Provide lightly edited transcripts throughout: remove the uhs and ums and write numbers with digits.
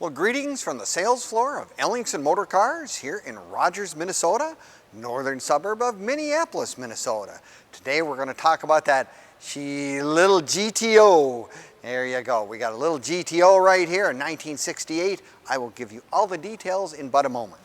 Well, greetings from the sales floor of Ellingson Motorcars here in Rogers, Minnesota, northern suburb of Minneapolis, Minnesota. Today we're going to talk about that little GTO. There you go. We got a little GTO right here in 1968. I will give you all the details in but a moment.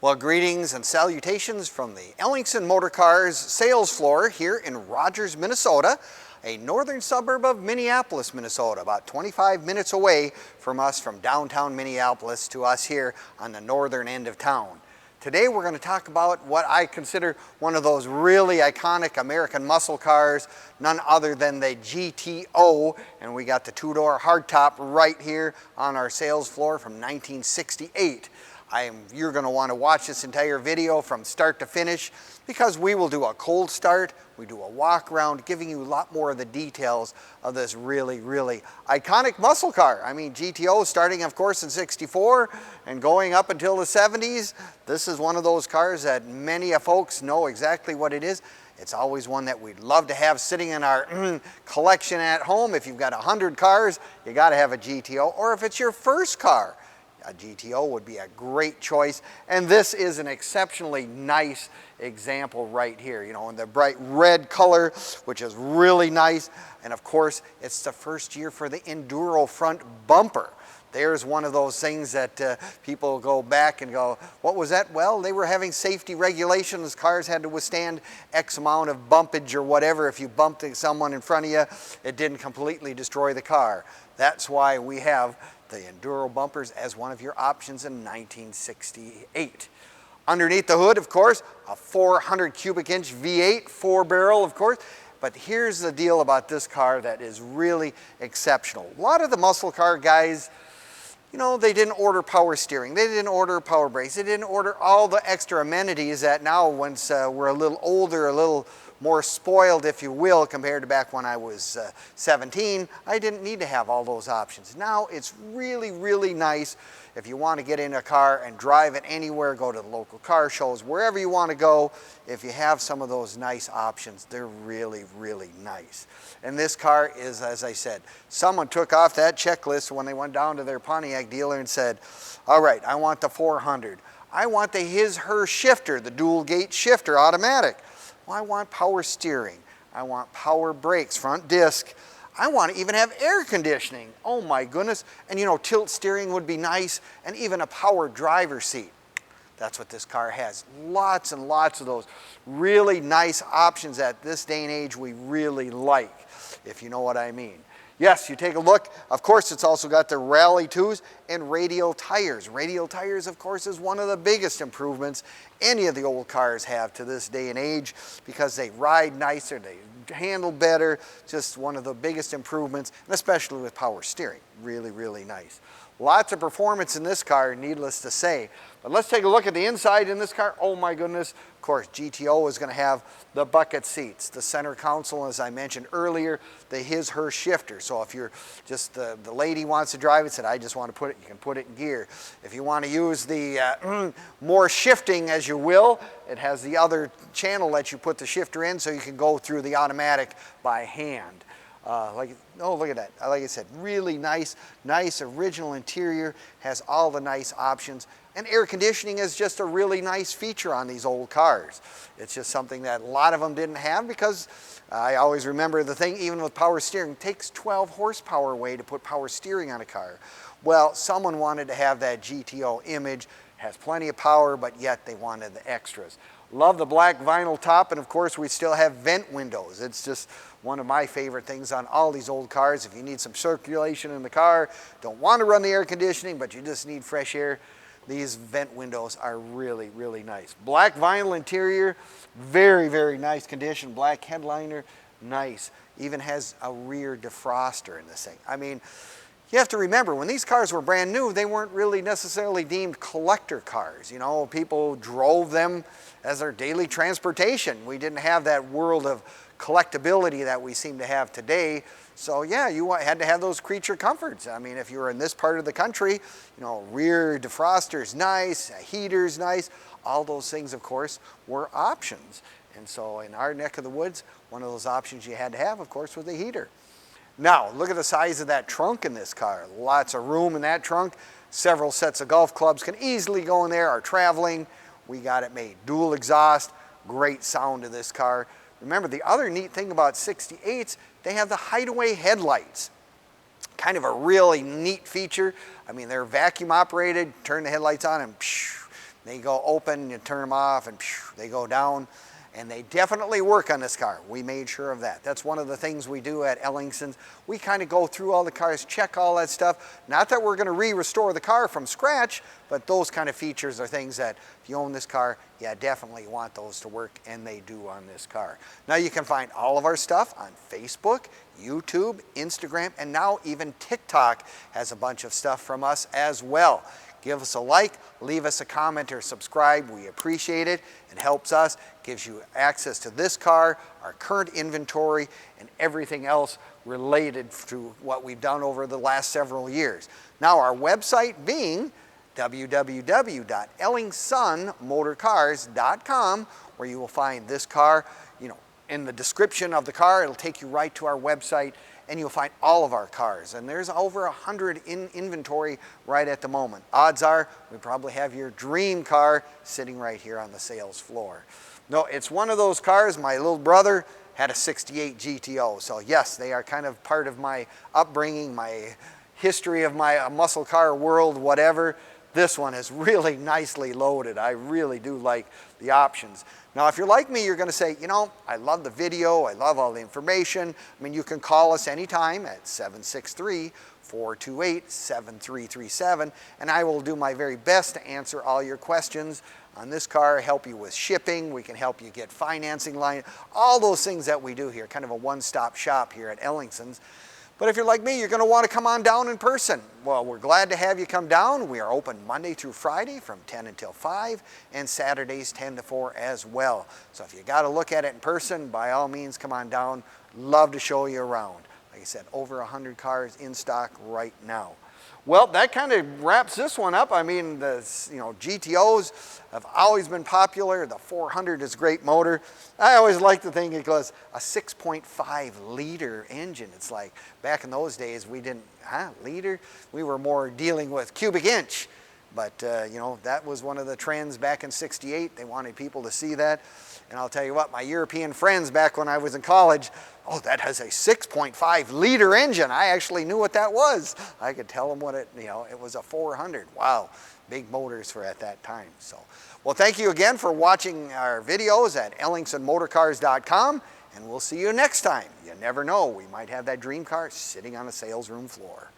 Well, greetings and salutations from the Ellingson Motorcars sales floor here in Rogers, Minnesota, a northern suburb of Minneapolis, Minnesota, about 25 minutes away from us from downtown Minneapolis to us here on the northern end of town. Today we're going to talk about what I consider one of those really iconic American muscle cars, none other than the GTO, and we got the two-door hardtop right here on our sales floor from 1968. You're going to want to watch this entire video from start to finish because we will do a cold start, we do a walk around, giving you a lot more of the details of this really, really iconic muscle car. I mean, GTO starting, of course, in '64 and going up until the '70s. This is one of those cars that many folks know exactly what it is. It's always one that we'd love to have sitting in our collection at home. If you've got 100 cars, you got to have a GTO, or if it's your first car, a GTO would be a great choice. And this is an exceptionally nice example right here, you know, in the bright red color, which is really nice. And of course, it's the first year for the Enduro front bumper. There's one of those things that people go back and go, what was that? Well, they were having safety regulations. Cars had to withstand X amount of bumpage or whatever. If you bumped someone in front of you, it didn't completely destroy the car. That's why we have the Enduro bumpers as one of your options in 1968. Underneath the hood, of course, a 400 cubic inch V8, 4-barrel, of course. But here's the deal about this car that is really exceptional. A lot of the muscle car guys, you know, they didn't order power steering, they didn't order power brakes, they didn't order all the extra amenities that now, once we're a little older, a little more spoiled, if you will, compared to back when I was 17, I didn't need to have all those options. Now it's really, really nice if you want to get in a car and drive it anywhere, go to the local car shows, wherever you want to go. If you have some of those nice options, they're really, really nice. And this car is, as I said, someone took off that checklist when they went down to their Pontiac dealer and said, all right, I want the 400. I want the his/her shifter, the dual gate shifter, automatic. Well, I want power steering. I want power brakes, front disc. I want to even have air conditioning. Oh my goodness. And you know, tilt steering would be nice, and even a power driver's seat. That's what this car has. Lots and lots of those really nice options at this day and age we really like, if you know what I mean. Yes, you take a look. Of course, it's also got the Rally 2s and radial tires. Radial tires, of course, is one of the biggest improvements any of the old cars have to this day and age because they ride nicer, they handle better. Just one of the biggest improvements, and especially with power steering. Really, really nice. Lots of performance in this car, needless to say. But let's take a look at the inside in this car. Oh my goodness. Of course, GTO is going to have the bucket seats, the center console, as I mentioned earlier, the his/her shifter. So if you're just the lady wants to drive it, said, I just want to put it, you can put it in gear. If you want to use the more shifting, as you will, it has the other channel that you put the shifter in so you can go through the automatic by hand. Oh, look at that. Like I said, really nice original interior, has all the nice options. And air conditioning is just a really nice feature on these old cars. It's just something that a lot of them didn't have because I always remember the thing, even with power steering, it takes 12 horsepower away to put power steering on a car. Well, someone wanted to have that GTO image, has plenty of power, but yet they wanted the extras. Love the black vinyl top, and of course we still have vent windows. It's just one of my favorite things on all these old cars. If you need some circulation in the car, don't want to run the air conditioning, but you just need fresh air, these vent windows are really, really nice. Black vinyl interior, very, very nice condition. Black headliner, nice. Even has a rear defroster in this thing. I mean, you have to remember, when these cars were brand new, they weren't really necessarily deemed collector cars. You know, people drove them as their daily transportation. We didn't have that world of collectability that we seem to have today. So yeah, you had to have those creature comforts. I mean, if you were in this part of the country, you know, rear defroster's nice, a heater's nice. All those things, of course, were options. And so in our neck of the woods, one of those options you had to have, of course, was the heater. Now, look at the size of that trunk in this car. Lots of room in that trunk. Several sets of golf clubs can easily go in there, are traveling. We got it made. Dual exhaust, great sound to this car. Remember, the other neat thing about 68s, they have the hideaway headlights. Kind of a really neat feature. I mean, they're vacuum operated, turn the headlights on and they go open, you turn them off and they go down. And they definitely work on this car. We made sure of that. That's one of the things we do at Ellingson's. We kind of go through all the cars, check all that stuff. Not that we're going to restore the car from scratch, but those kind of features are things that if you own this car, yeah, definitely want those to work, and they do on this car. Now you can find all of our stuff on Facebook, YouTube, Instagram, and now even TikTok has a bunch of stuff from us as well. Give us a like, leave us a comment or subscribe. We appreciate it. It helps us, gives you access to this car, our current inventory, and everything else related to what we've done over the last several years. Now our website being www.ellingsonmotorcars.com, where you will find this car. You know, in the description of the car, it'll take you right to our website, and you'll find all of our cars. And there's over 100 in inventory right at the moment. Odds are we probably have your dream car sitting right here on the sales floor. No, it's one of those cars. My little brother had a 68 GTO. So yes, they are kind of part of my upbringing, my history of my muscle car world, whatever. This one is really nicely loaded. I really do like the options. Now, if you're like me, you're going to say, you know, I love the video, I love all the information. I mean, you can call us anytime at 763-428-7337, and I will do my very best to answer all your questions on this car, help you with shipping. We can help you get financing line, all those things that we do here, kind of a one-stop shop here at Ellingson's. But if you're like me, you're going to want to come on down in person. Well, we're glad to have you come down. We are open Monday through Friday from 10 until 5 and Saturdays 10 to 4 as well. So if you got to look at it in person, by all means, come on down. Love to show you around. Like I said, over 100 cars in stock right now. Well, that kind of wraps this one up. I mean, the GTOs have always been popular. The 400 is a great motor. I always like to think it goes a 6.5 liter engine. It's like back in those days we didn't, liter? We were more dealing with cubic inch. But, you know, that was one of the trends back in 68. They wanted people to see that. And I'll tell you what, my European friends back when I was in college, oh, that has a 6.5 liter engine. I actually knew what that was. I could tell them what it was a 400. Wow, big motors for at that time. So, well, thank you again for watching our videos at EllingsonMotorcars.com, and we'll see you next time. You never know, we might have that dream car sitting on a sales room floor.